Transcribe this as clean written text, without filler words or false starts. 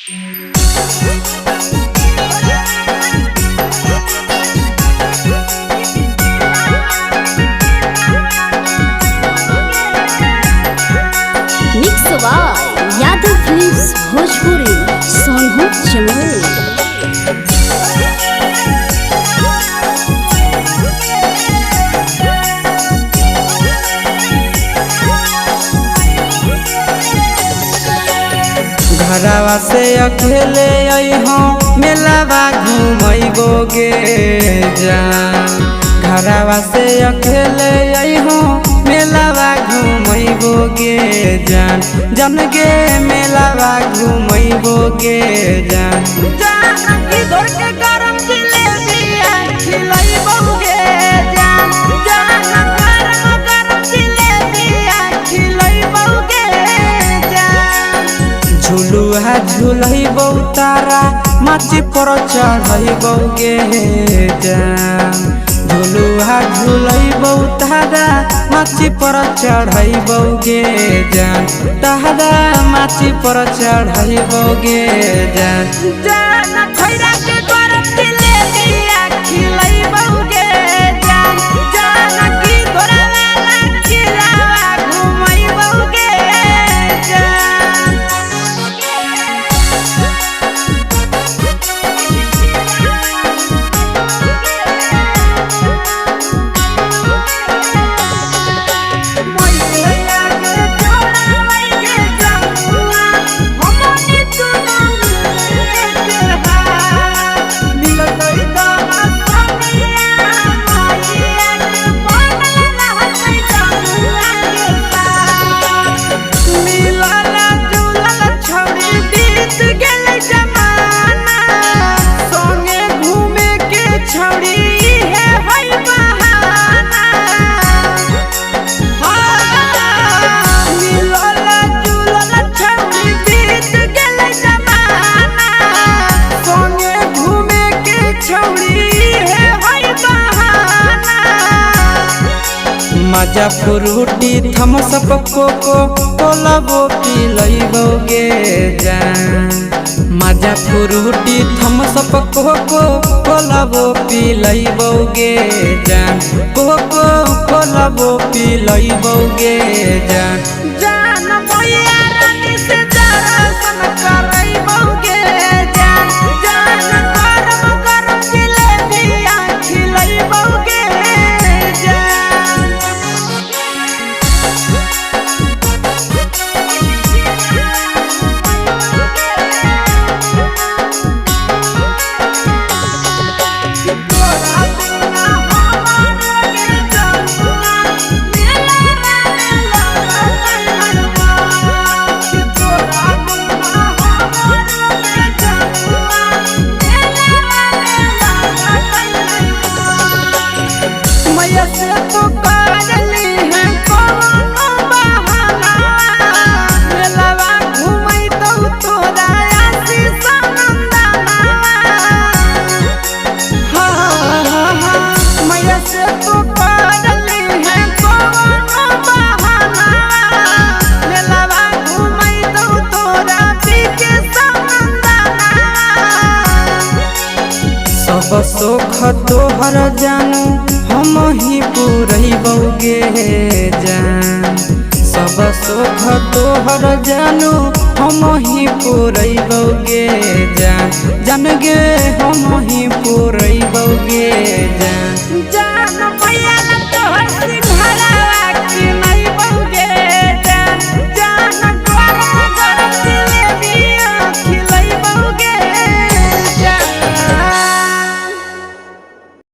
Mix by Yadav films Bhojpuri Sonu Chamoli. घरवा से अकेले अइहो मेलावा घूमैबोगे जान। घरवा से अकेले अइहो मेलावा घूमैबोगे जान। जन गे मेलावा घूमैबोगे जान। झुलुहा झुलैबौ तारा माची पर चढ़ैबोगे जान। झुलुहा झुलैबौ तारा माची पर चढ़ैबोगे जान। तारा माची पर चढ़ैबोगे जान। मजा फ्रूटी थम्सअप कोको कोलाबो पिलैबोगे जान। मजा फ्रूटी थम्सअप कोको कोलाबो पिलैबोगे जान। कोको कोलाबो पिलैबोगे जान। सब सुख तोहर जानू हम ही पुरैबोगे जान। सब सुख तोहर जानू हम ही पुरैबोगे जान। जान गे हम ही पुरैबोगे जान।